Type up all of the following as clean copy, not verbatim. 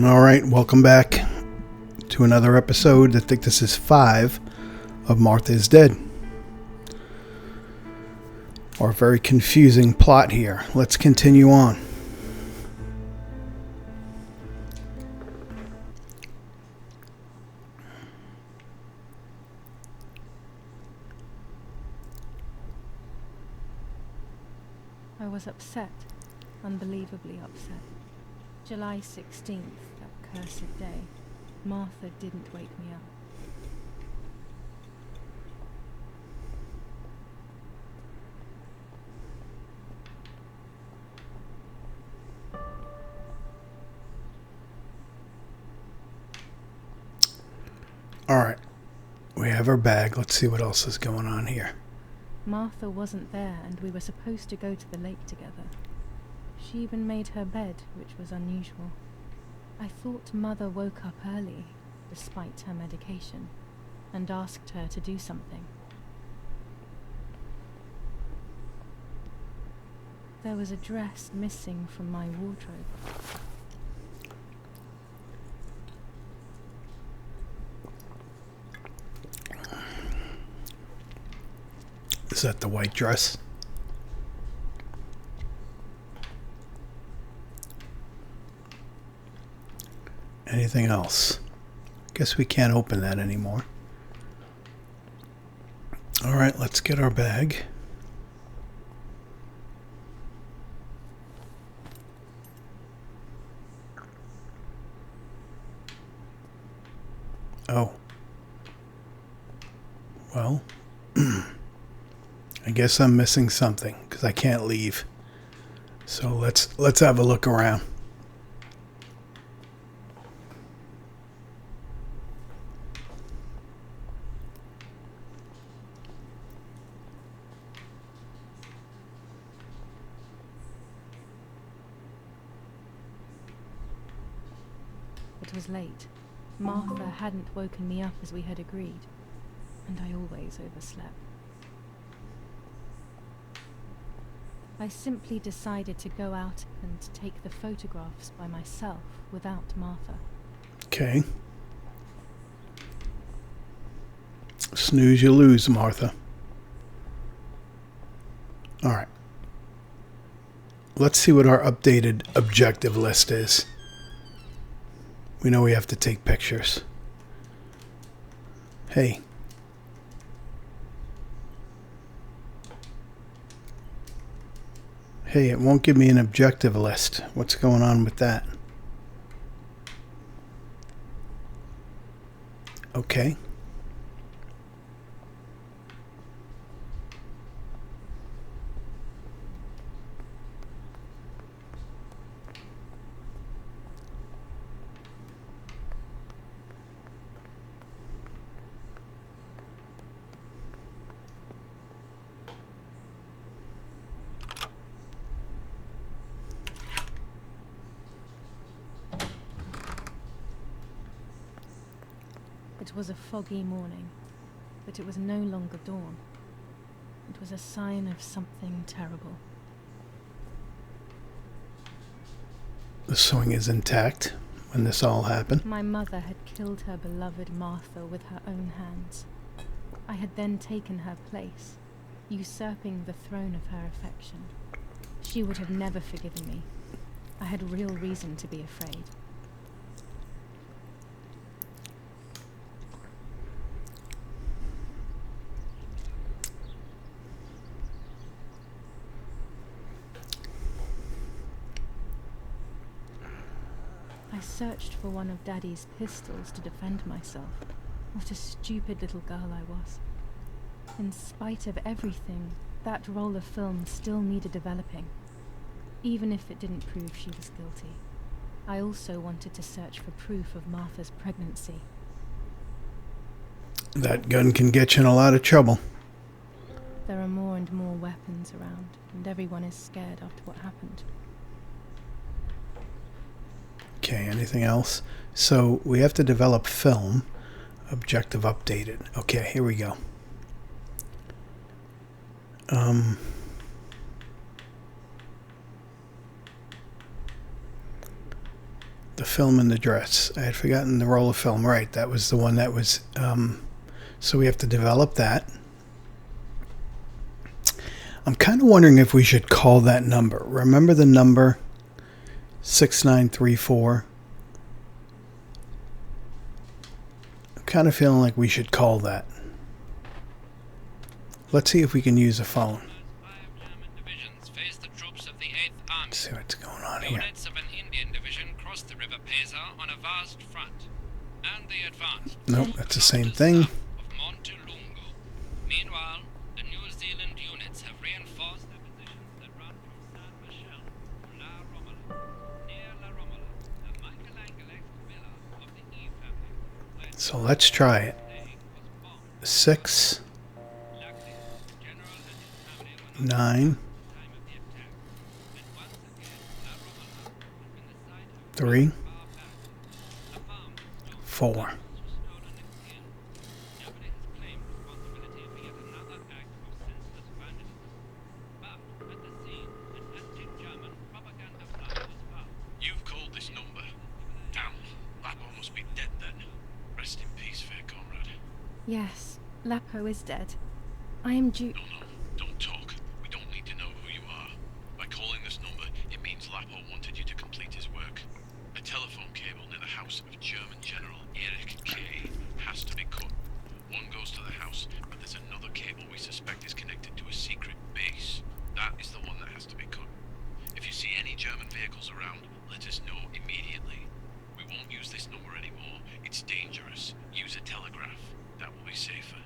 All right, welcome back to another episode. I think this is 5 of Martha is Dead. Or a very confusing plot here. Let's continue on. I was upset, unbelievably upset. July 16th, that cursed day. Martha didn't wake me up. All right, we have our bag. Let's see what else is going on here. Martha wasn't there, and we were supposed to go to the lake together. She even made her bed, which was unusual. I thought Mother woke up early, despite her medication, and asked her to do something. There was a dress missing from my wardrobe. Is that the white dress? Anything else? Guess we can't open that anymore. All right, let's get our bag. Oh. Well, I guess I'm missing something because I can't leave. So let's have a look around. It was late. Martha hadn't woken me up as we had agreed, and I always overslept. I simply decided to go out and take the photographs by myself without Martha. Okay. Snooze, you lose, Martha. All right. Let's see what our updated objective list is. We know we have to take pictures. Hey. Hey, it won't give me an objective list. What's going on with that? Okay. It was a foggy morning, but it was no longer dawn. It was a sign of something terrible. The swing is intact when this all happened. My mother had killed her beloved Martha with her own hands. I had then taken her place, usurping the throne of her affection. She would have never forgiven me. I had real reason to be afraid. I searched for one of Daddy's pistols to defend myself. What a stupid little girl I was. In spite of everything, that roll of film still needed developing, even if it didn't prove she was guilty. I also wanted to search for proof of Martha's pregnancy. That gun can get you in a lot of trouble. There are more and more weapons around, and everyone is scared after what happened. Okay, anything else? So we have to develop film. Objective updated. Okay, here we go. The film and the dress. I had forgotten the roll of film. Right, that was the one that was... so we have to develop that. I'm kind of wondering if we should call that number. Remember the number 6934? I'm kind of feeling like we should call that. Let's see if we can use a phone. Let's see what's going on here. Units of an Indian division crossed the river Pesa on a vast front, and they advanced. Nope, that's the same thing. Meanwhile, the New Zealand units have reinforced their positions that run from San Michel to La Romola. Near La Romola, the Michelangelo villa of the E family. So let's try it. 6, 9, 3, 4. You've called this number. Damn, Lapo must be dead then. Rest in peace, fair comrade. Yes, Lapo is dead. I am due. No, don't talk. We don't need to know who you are. By calling this number, it means Lapo wanted you to complete his work. A telephone cable near the house of German General Erich K. has to be cut. One goes to the house, but there's another cable we suspect is connected to a secret base. That is the one that has to be cut. If you see any German vehicles around, let us know immediately. We won't use this number anymore. It's dangerous. Use a telegraph. That will be safer.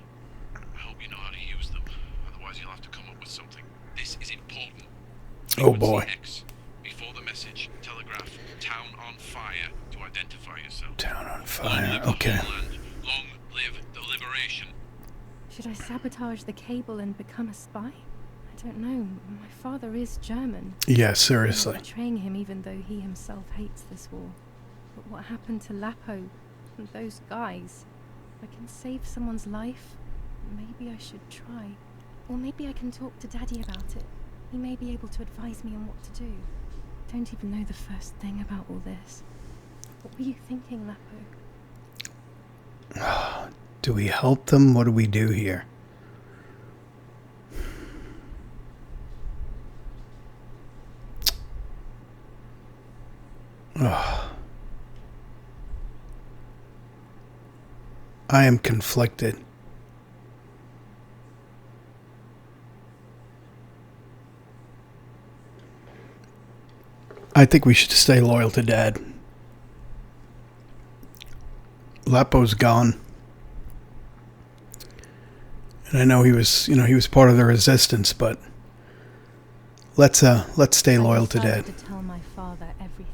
I hope you know how to use them. Otherwise you'll have to come up with something. This is important. Oh boy. X. Before the message, telegraph "Town on fire" to identify yourself. Town on Long fire. live the Okay. homeland. Long live the liberation. Should I sabotage the cable and become a spy? I don't know. My father is German. Yeah, seriously. I'm betraying him even though he himself hates this war. But what happened to Lapo and those guys? If I can save someone's life, maybe I should try. Or maybe I can talk to Daddy about it. He may be able to advise me on what to do. I don't even know the first thing about all this. What were you thinking, Lapo? Do we help them? What do we do here? I am conflicted. I think we should stay loyal to Dad. Lapo's gone. And I know he was part of the resistance, but let's stay loyal to I Dad. decided to tell my father everything.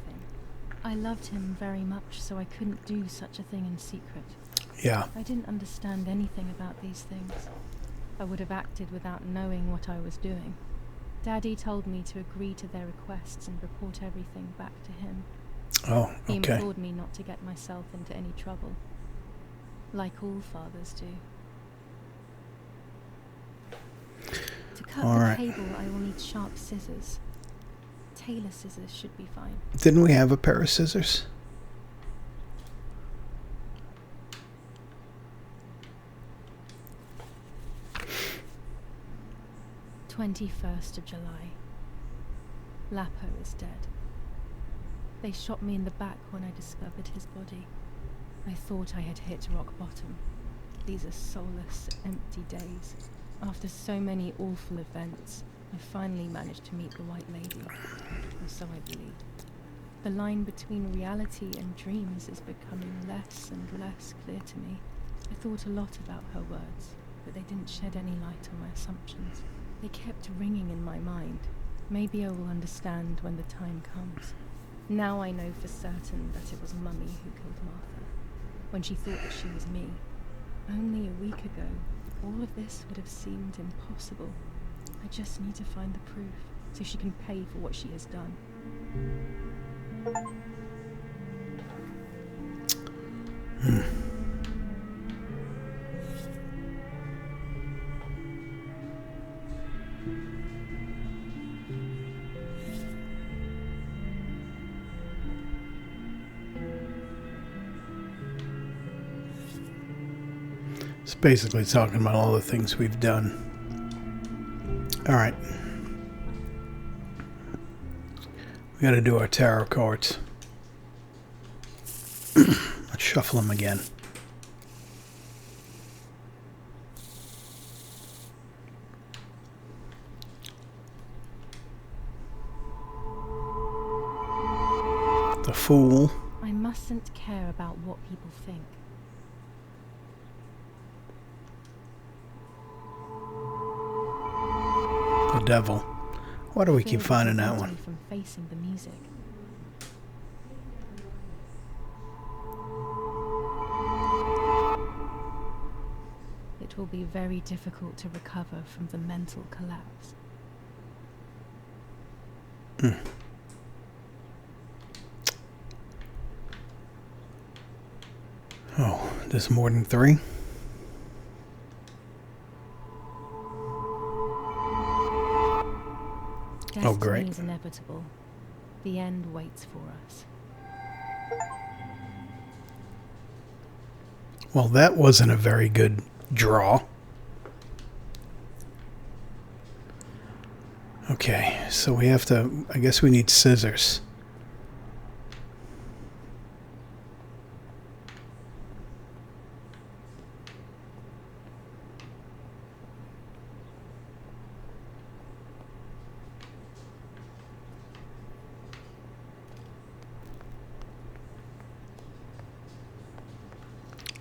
I loved him very much, so I couldn't do such a thing in secret. Yeah. I didn't understand anything about these things. I would have acted without knowing what I was doing. Daddy told me to agree to their requests and report everything back to him. Oh, He okay. implored me not to get myself into any trouble, like all fathers do. To cut All the right. cable, I will need sharp scissors. Tailor scissors should be fine. Didn't we have a pair of scissors? "21st of July. Lapo is dead. They shot me in the back when I discovered his body. I thought I had hit rock bottom. These are soulless, empty days. After so many awful events, I finally managed to meet the White Lady, or so I believe. The line between reality and dreams is becoming less and less clear to me. I thought a lot about her words, but they didn't shed any light on my assumptions. They kept ringing in my mind. Maybe I will understand when the time comes. Now I know for certain that it was Mummy who killed Martha, when she thought that she was me. Only a week ago, all of this would have seemed impossible. I just need to find the proof, so she can pay for what she has done. It's basically talking about all the things we've done. Alright. We gotta do our tarot cards. Let's shuffle them again. The Fool. I mustn't care about what people think. The Devil. Why do we keep Fear finding that prevents one? me from facing the music. It will be very difficult to recover from the mental collapse. Oh, there's more than 3? Oh, great. Destiny is inevitable. The end waits for us. Well, that wasn't a very good draw. Okay, so we have to... I guess we need scissors.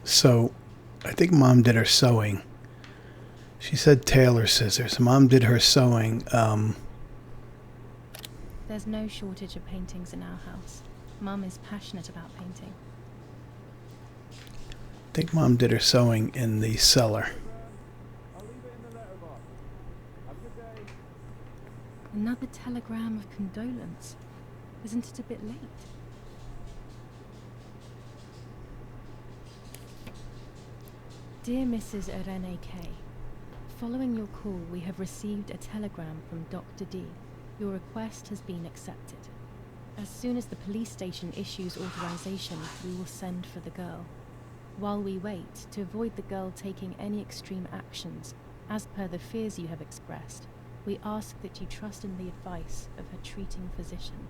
So, I think Mom did her sewing. She said tailor scissors. Mom did her sewing. There's no shortage of paintings in our house. Mum is passionate about painting. I think Mom did her sewing in the cellar. Another telegram of condolence. Isn't it a bit late? Dear Mrs. Irene K. Following your call, we have received a telegram from Dr. D. Your request has been accepted. As soon as the police station issues authorization, we will send for the girl. While we wait, to avoid the girl taking any extreme actions, as per the fears you have expressed, we ask that you trust in the advice of her treating physician.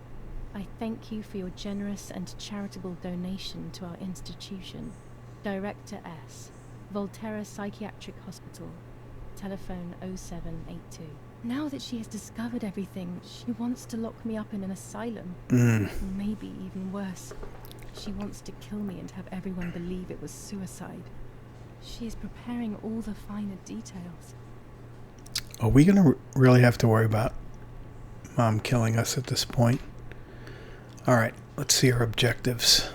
I thank you for your generous and charitable donation to our institution. Director S. Volterra Psychiatric Hospital. Telephone 0782. Now that she has discovered everything, she wants to lock me up in an asylum. Or maybe even worse. She wants to kill me and have everyone believe it was suicide. She is preparing all the finer details. Are we going to really have to worry about Mom killing us at this point? Alright, let's see our objectives.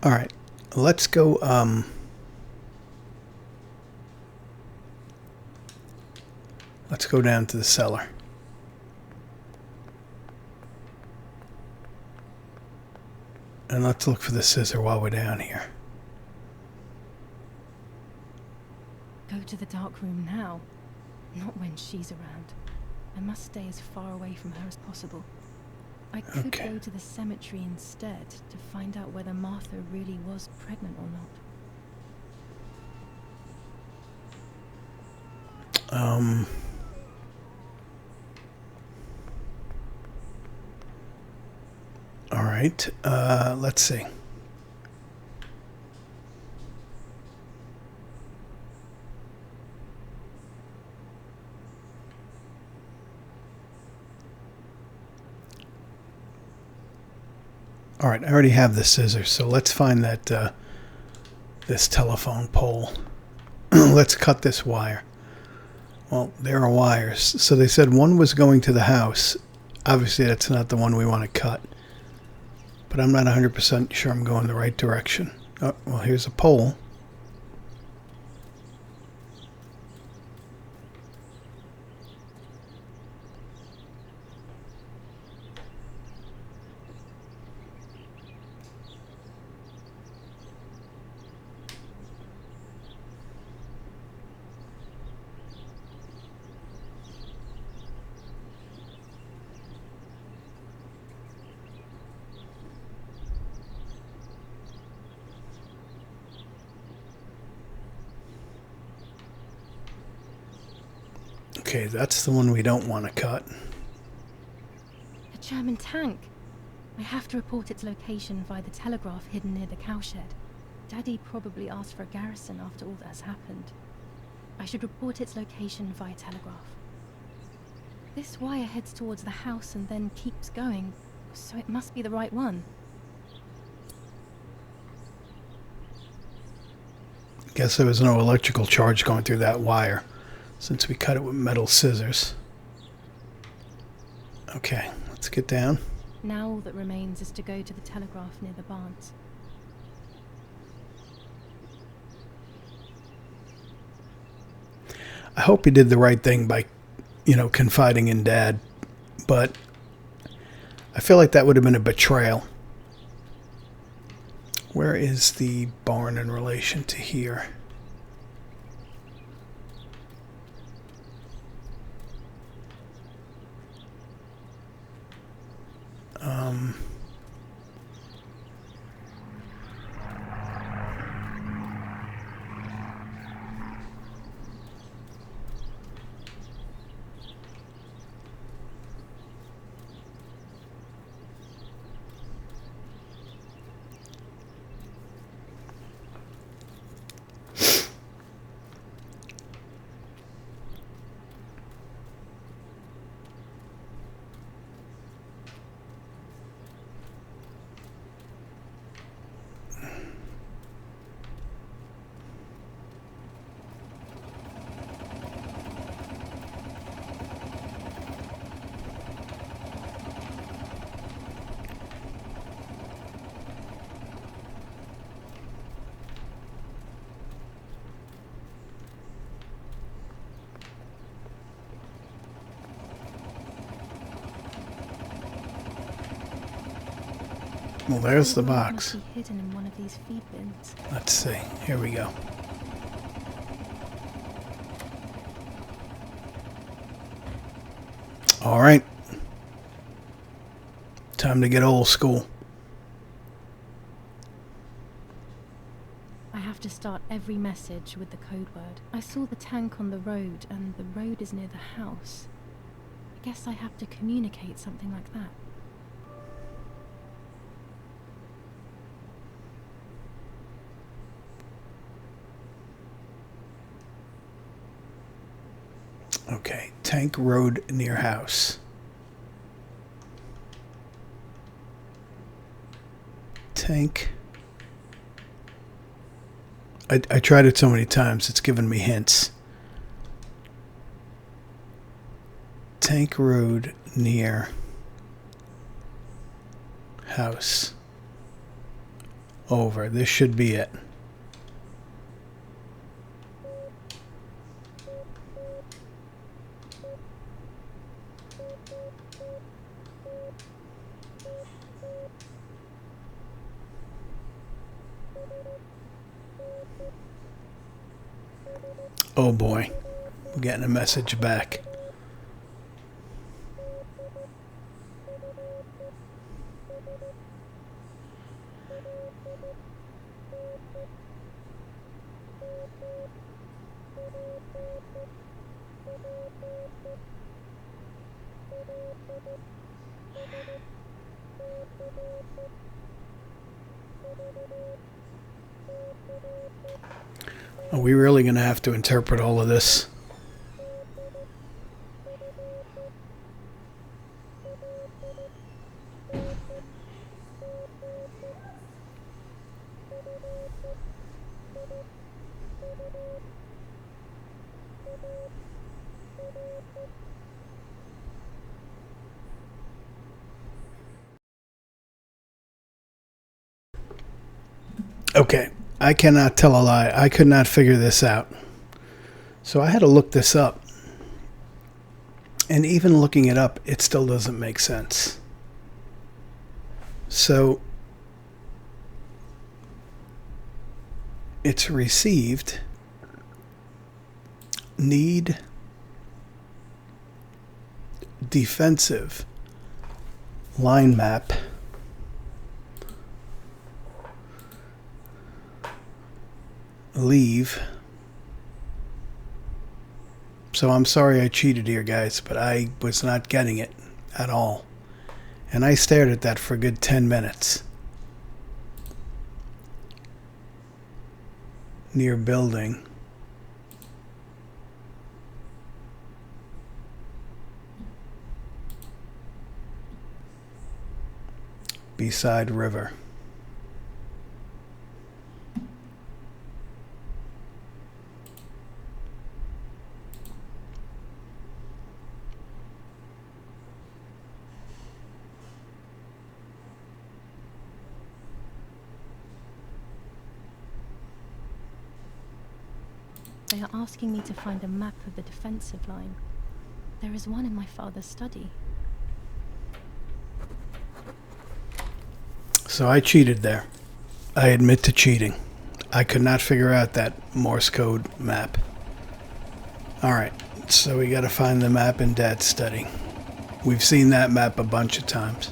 Alright, let's go, let's go down to the cellar. And let's look for the scissor while we're down here. Go to the dark room now. Not when she's around. I must stay as far away from her as possible. I could Okay. go to the cemetery instead to find out whether Martha really was pregnant or not. All right. Let's see. All right, I already have the scissors, so let's find that this telephone pole. Let's cut this wire. Well, there are wires. So they said one was going to the house. Obviously, that's not the one we want to cut. But I'm not 100% sure I'm going the right direction. Oh, well, here's a pole. Okay, that's the one we don't want to cut. A German tank. I have to report its location via the telegraph hidden near the cowshed. Daddy probably asked for a garrison after all that has happened. I should report its location via telegraph. This wire heads towards the house and then keeps going, so it must be the right one. Guess there was no electrical charge going through that wire, since we cut it with metal scissors. Okay, let's get down. Now all that remains is to go to the telegraph near the barns. I hope he did the right thing by, confiding in Dad, but I feel like that would have been a betrayal. Where is the barn in relation to here? Well, there's the box. Must be hidden in one of these feed bins. Let's see. Here we go. All right. Time to get old school. I have to start every message with the code word. I saw the tank on the road, and the road is near the house. I guess I have to communicate something like that. Okay, tank road near house. Tank. I tried it so many times, it's given me hints. Tank road near house. Over. This should be it. Oh boy, I'm getting a message back. Are we really going to have to interpret all of this? Okay, I cannot tell a lie. I could not figure this out. So I had to look this up. And even looking it up, it still doesn't make sense. So it's received need defensive line map leave So I'm sorry I cheated here, guys, but I was not getting it at all. And I stared at that for a good 10 minutes. Near building. Beside river. They are asking me to find a map of the defensive line. There is one in my father's study. So I cheated there. I admit to cheating. I could not figure out that Morse code map. Alright, so we gotta find the map in Dad's study. We've seen that map a bunch of times.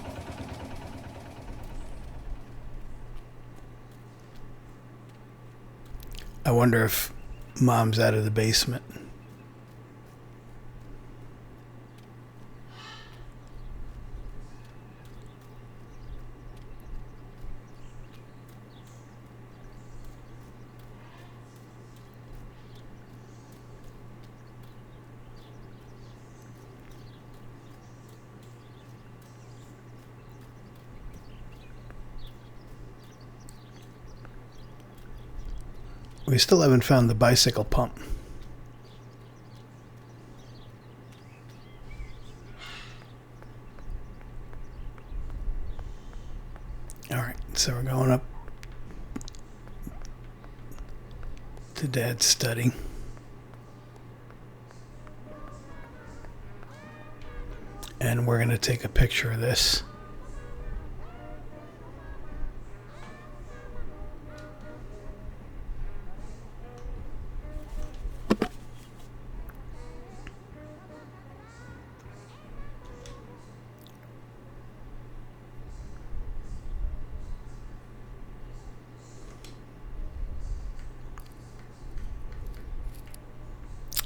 I wonder if Mom's out of the basement. We still haven't found the bicycle pump. Alright, so we're going up to Dad's study. And we're going to take a picture of this.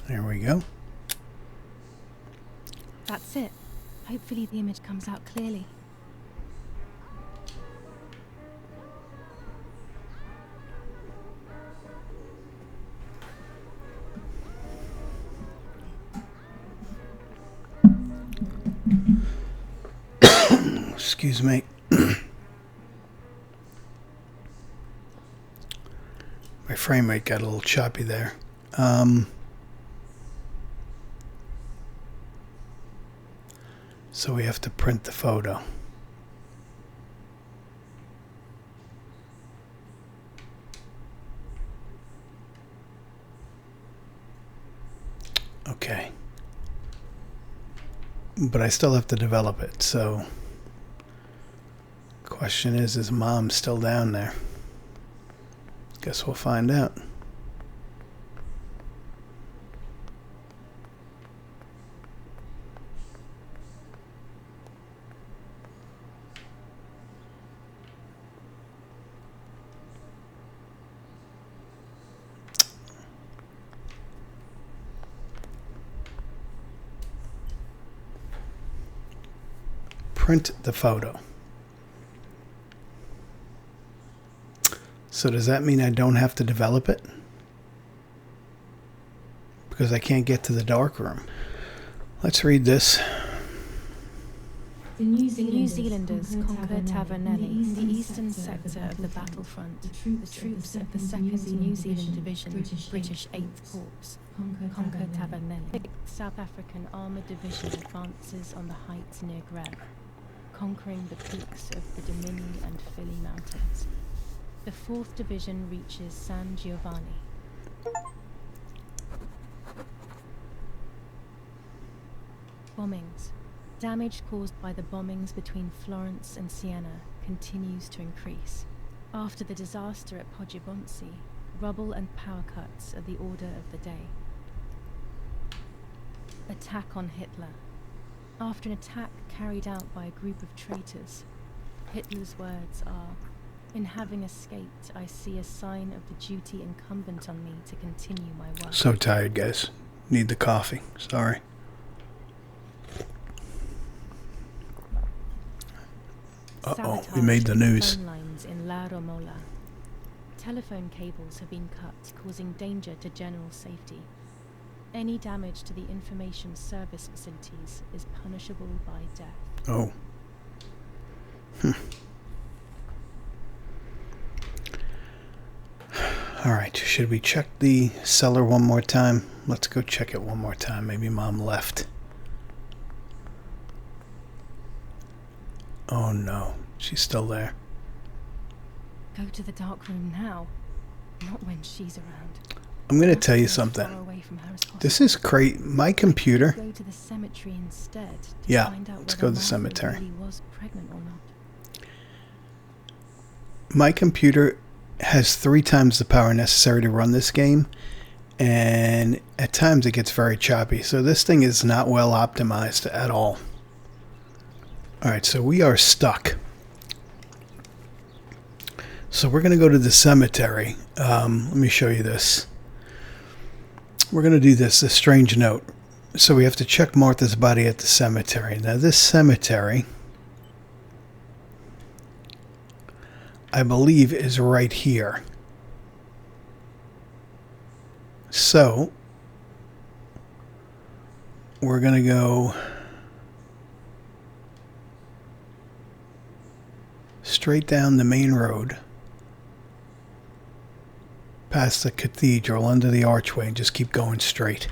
There we go. That's it. Hopefully the image comes out clearly. Excuse me. My frame rate got a little choppy there. So we have to print the photo. Okay. But I still have to develop it, so question is Mom still down there? Guess we'll find out. Print the photo. So does that mean I don't have to develop it? Because I can't get to the darkroom. Let's read this. The New Zealanders conquered Tavernelli, the eastern sector of the battlefront. The troops of the 2nd New Zealand Division, British 8th Corps, conquered Tavernelli. The South African Armoured Division advances on the heights near Greb, conquering the peaks of the Domini and Philly Mountains. The 4th Division reaches San Giovanni. Bombings. Damage caused by the bombings between Florence and Siena continues to increase. After the disaster at Poggibonsi, rubble and power cuts are the order of the day. Attack on Hitler. After an attack carried out by a group of traitors, Hitler's words are, "In having escaped, I see a sign of the duty incumbent on me to continue my work." So tired, guys. Need the coffee. Sorry. Uh-oh, we made the news. Phone lines in La Romola. Telephone cables have been cut, causing danger to general safety. Any damage to the information service facilities is punishable by death. Oh. Alright, should we check the cellar one more time? Let's go check it one more time. Maybe Mom left. Oh no, she's still there. Go to the dark room now, not when she's around. I'm going to tell you As far something. away from her as possible. This is crazy. My computer... Go to the cemetery instead to Yeah, find out let's whether go to the Martha cemetery. really was pregnant or not. My computer has 3 times the power necessary to run this game, and at times it gets very choppy. So this thing is not well optimized at all. Alright, so we are stuck. So we're going to go to the cemetery. Let me show you this. We're going to do this strange note. So we have to check Martha's body at the cemetery. Now this cemetery, I believe, is right here. So we're going to go straight down the main road, past the cathedral, under the archway, and just keep going straight.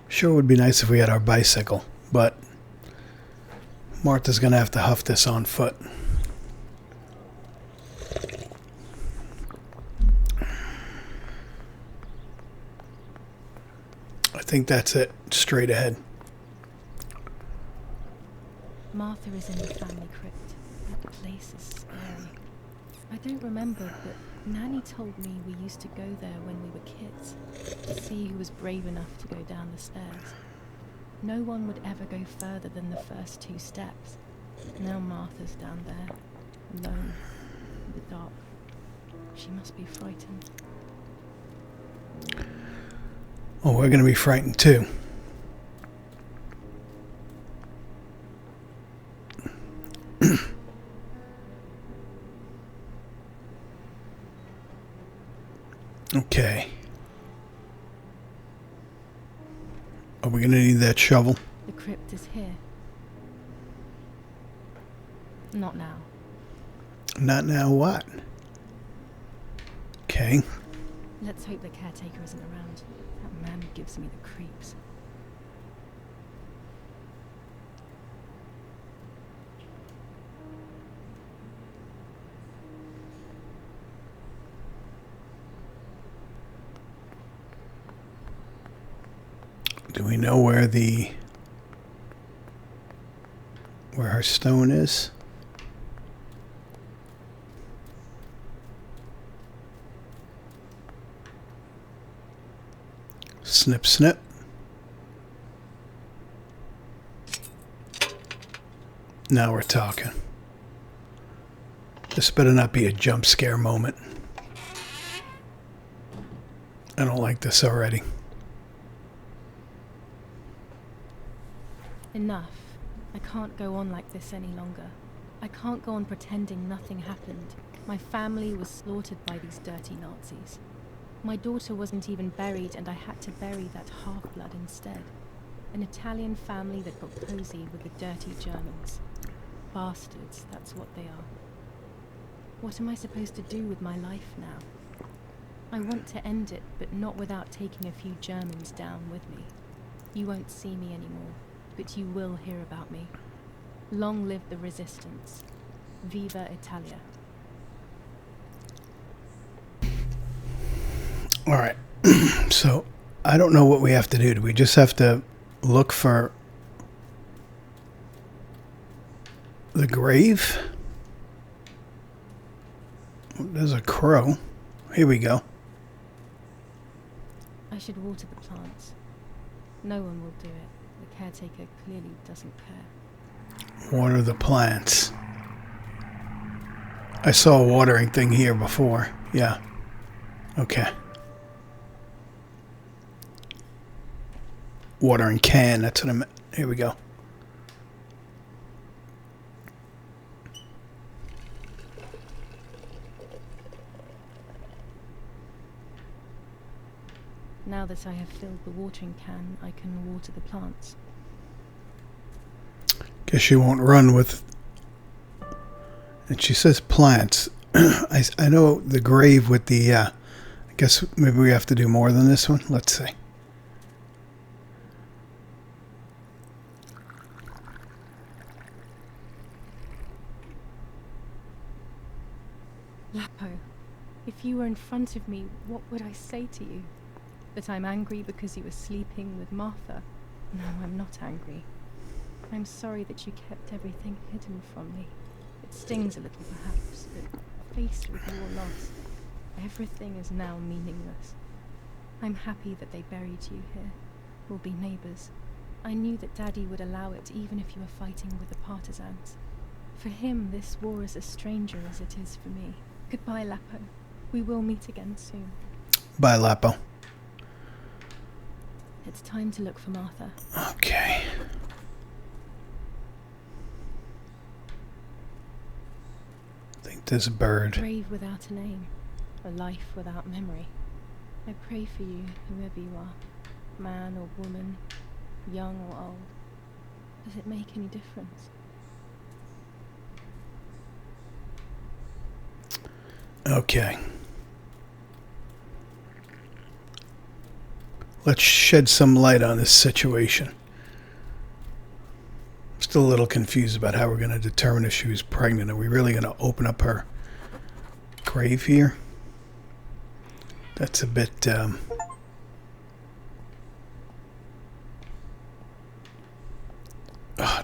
Sure would be nice if we had our bicycle, but Martha's going to have to huff this on foot. I think that's it. Straight ahead. Martha is in the family crypt. That place is scary. I don't remember, but Nanny told me we used to go there when we were kids to see who was brave enough to go down the stairs. No one would ever go further than the first 2 steps. Now Martha's down there, alone, in the dark. She must be frightened. Oh, we're going to be frightened too. Okay. Are we going to need that shovel? The crypt is here. Not now. Not now what? Okay. Let's hope the caretaker isn't around. That man gives me the creeps. Do we know where her stone is? Snip, snip. Now we're talking. This better not be a jump scare moment. I don't like this already. Enough. I can't go on like this any longer. I can't go on pretending nothing happened. My family was slaughtered by these dirty Nazis. My daughter wasn't even buried, and I had to bury that half-blood instead. An Italian family that got cozy with the dirty Germans. Bastards, that's what they are. What am I supposed to do with my life now? I want to end it, but not without taking a few Germans down with me. You won't see me anymore, but you will hear about me. Long live the resistance. Viva Italia. All right. So I don't know what we have to do. Do we just have to look for the grave? There's a crow. Here we go. I should water the plants. No one will do it. The caretaker clearly doesn't care. Water the plants. I saw a watering thing here before. Yeah. Okay. Watering can, that's what I meant. Here we go. Now that I have filled the watering can, I can water the plants. Guess she won't run with... And she says plants. I know the grave with the... I guess maybe we have to do more than this one. Let's see. Lapo, if you were in front of me, what would I say to you? That I'm angry because you were sleeping with Martha? No, I'm not angry. I'm sorry that you kept everything hidden from me. It stings a little, perhaps, but faced with your loss, everything is now meaningless. I'm happy that they buried you here. We'll be neighbors. I knew that Daddy would allow it even if you were fighting with the partisans. For him, this war is a stranger as it is for me. Goodbye, Lapo. We will meet again soon. Bye, Lapo. It's time to look for Martha. Okay. I think this bird. A grave without a name. A life without memory. I pray for you, whoever you are. Man or woman. Young or old. Does it make any difference? Okay. Let's shed some light on this situation. I'm still a little confused about how we're going to determine if she was pregnant. Are we really going to open up her grave here? That's a bit...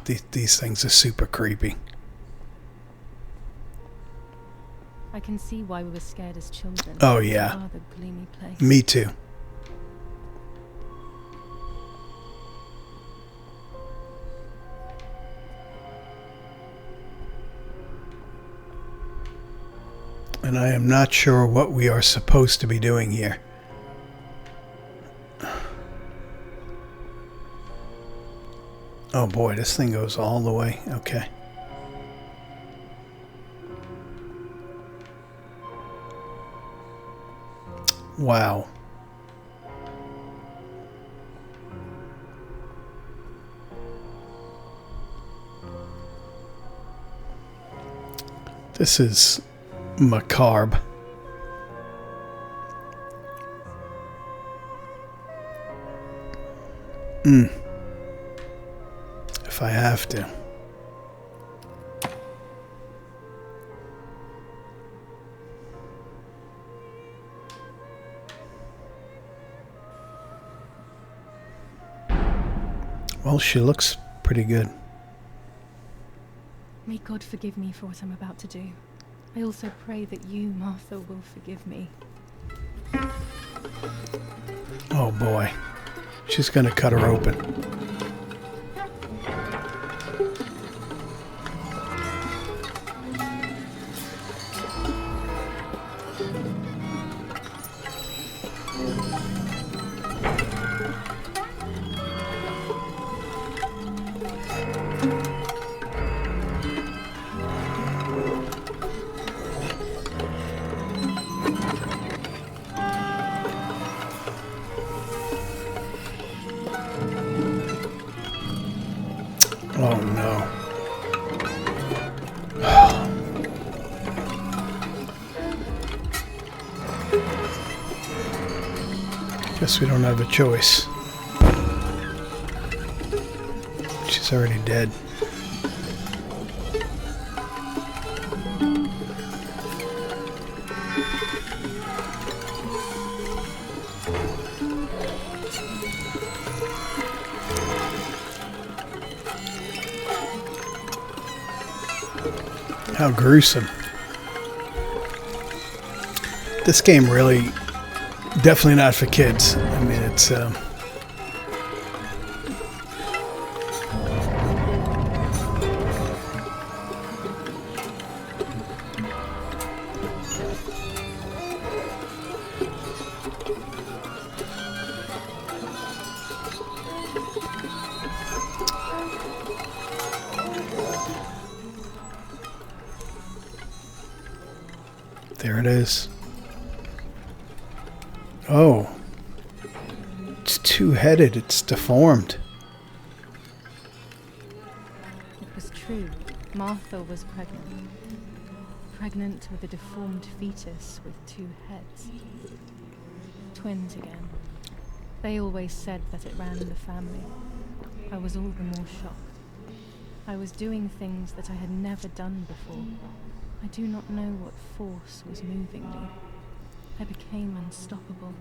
these things are super creepy. I can see why we were scared as children. Oh, yeah. Rather gloomy place. Me too. And I am not sure what we are supposed to be doing here. Oh boy, this thing goes all the way. Okay. Wow. This is macabre. If I have to. Well, she looks pretty good. May God forgive me for what I'm about to do. I also pray that you, Martha, will forgive me. Oh boy. She's gonna cut her open. Oh no. Guess we don't have a choice. She's already dead. How gruesome. This game really, definitely not for kids. I mean, it's, There it is. Oh. It's two-headed. It's deformed. It was true. Martha was pregnant. Pregnant with a deformed fetus with two heads. Twins again. They always said that it ran in the family. I was all the more shocked. I was doing things that I had never done before. I do not know what force was moving me. I became unstoppable.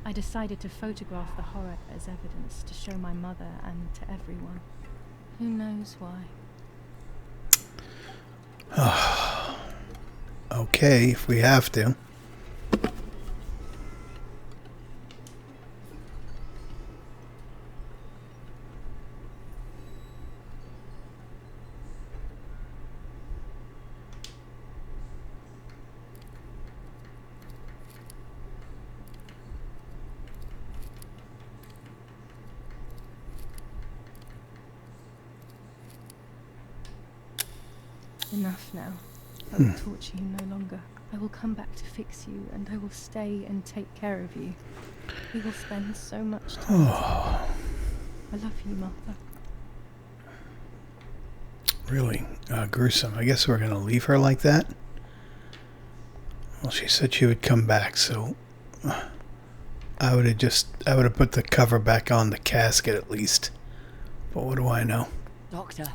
I decided to photograph the horror as evidence to show my mother and to everyone. Who knows why? Okay, if we have to. Enough now. I will torture you no longer. I will come back to fix you, and I will stay and take care of you. We will spend so much time together. I love you, Martha. Really gruesome. I guess we're going to leave her like that. Well, she said she would come back, so I would have put the cover back on the casket at least. But what do I know? Doctor,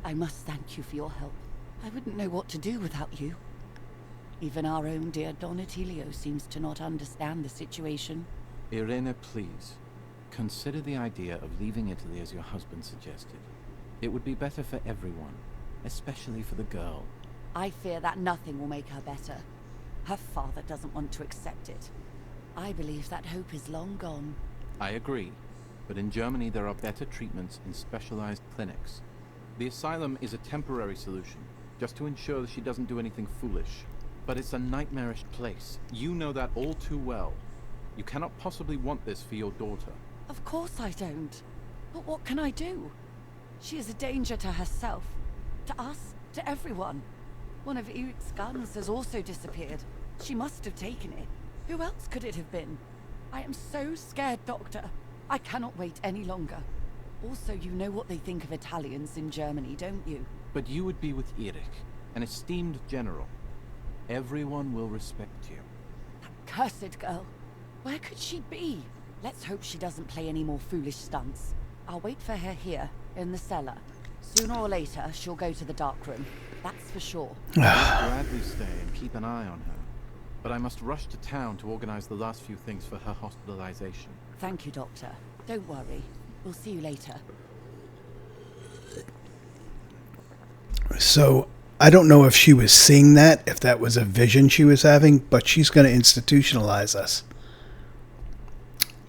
I must thank you for your help. I wouldn't know what to do without you. Even our own dear Donatello seems to not understand the situation. Irene, please. Consider the idea of leaving Italy as your husband suggested. It would be better for everyone, especially for the girl. I fear that nothing will make her better. Her father doesn't want to accept it. I believe that hope is long gone. I agree, but in Germany there are better treatments in specialized clinics. The asylum is a temporary solution, just to ensure that she doesn't do anything foolish. But it's a nightmarish place. You know that all too well. You cannot possibly want this for your daughter. Of course I don't. But what can I do? She is a danger to herself, to us, to everyone. One of Eric's guns has also disappeared. She must have taken it. Who else could it have been? I am so scared, Doctor. I cannot wait any longer. Also, you know what they think of Italians in Germany, don't you? But you would be with Eric, an esteemed general. Everyone will respect you. That cursed girl. Where could she be? Let's hope she doesn't play any more foolish stunts. I'll wait for her here, in the cellar. Sooner or later, she'll go to the dark room. That's for sure. I'll gladly stay and keep an eye on her. But I must rush to town to organize the last few things for her hospitalization. Thank you, Doctor. Don't worry. We'll see you later. So, I don't know if she was seeing that, if that was a vision she was having, but she's going to institutionalize us.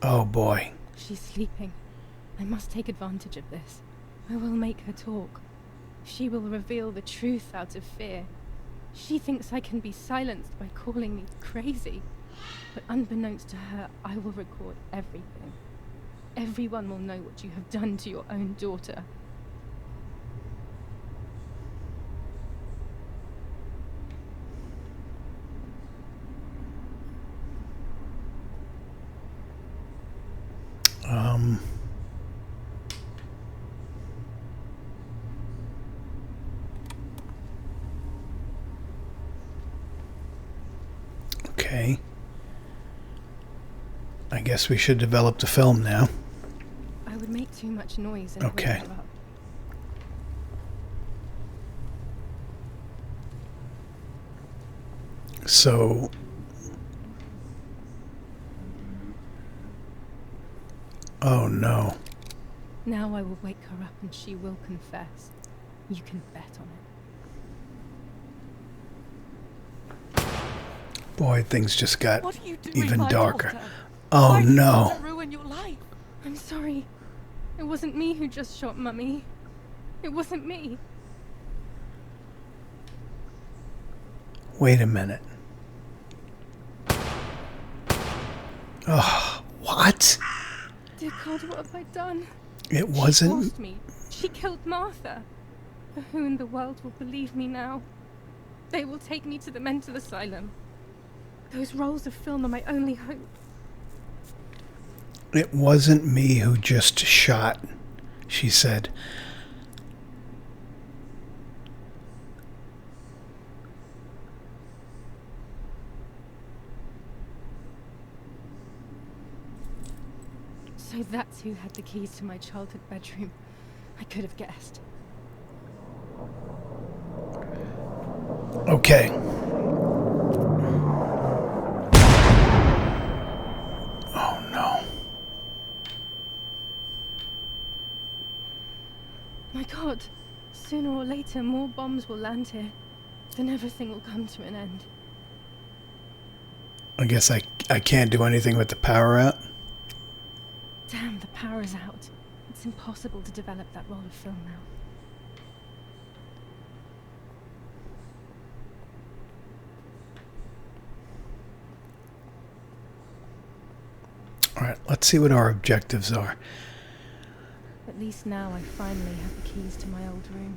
Oh boy. She's sleeping. I must take advantage of this. I will make her talk. She will reveal the truth out of fear. She thinks I can be silenced by calling me crazy. But unbeknownst to her, I will record everything. Everyone will know what you have done to your own daughter. Okay. I guess we should develop the film now. I would make too much noise and Okay. wake her up. So, oh no. Now I will wake her up and she will confess. You can bet on it. Boy, things just got What are you doing, even my darker. daughter? Oh Why do you no. want to ruin your life? I'm sorry. It wasn't me who just shot Mummy. It wasn't me. Wait a minute. Oh, what? Dear God, what have I done? It She wasn't. forced me. She killed Martha. But who in the world will believe me now? They will take me to the mental asylum. Those rolls of film are my only hope. It wasn't me who just shot, she said. So that's who had the keys to my childhood bedroom. I could have guessed. Okay. Oh no. My God, sooner or later more bombs will land here. Then everything will come to an end. I guess I can't do anything with the power out. Damn, the power's out. It's impossible to develop that roll of film now. Alright, let's see what our objectives are. At least now I finally have the keys to my old room.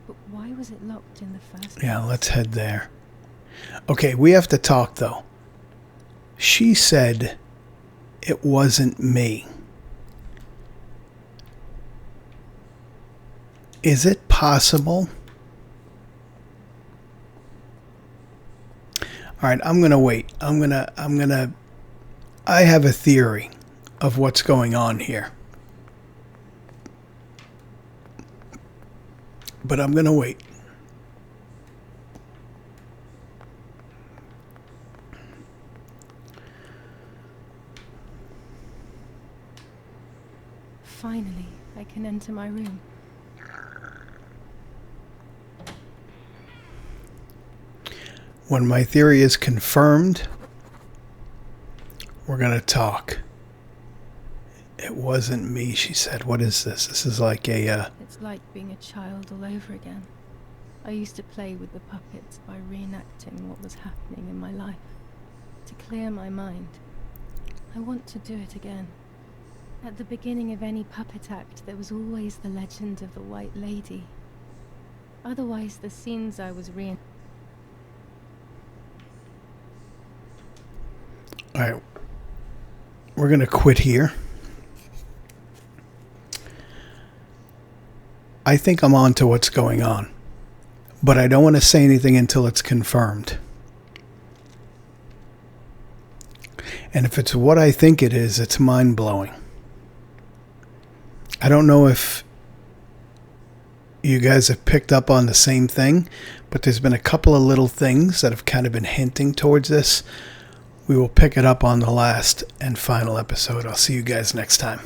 But why was it locked in the first place? Yeah, let's head there. Okay, we have to talk though. She said it wasn't me. Is it possible? Alright, I'm gonna wait. I have a theory of what's going on here. But I'm gonna wait. Finally, I can enter my room. When my theory is confirmed, we're going to talk. It wasn't me, she said. What is this? This is like a... It's like being a child all over again. I used to play with the puppets by reenacting what was happening in my life. To clear my mind. I want to do it again. At the beginning of any puppet act, there was always the legend of the White Lady. Otherwise, the scenes I was Alright. We're going to quit here. I think I'm on to what's going on. But I don't want to say anything until it's confirmed. And if it's what I think it is, it's mind-blowing. I don't know if you guys have picked up on the same thing, but there's been a couple of little things that have kind of been hinting towards this. We will pick it up on the last and final episode. I'll see you guys next time.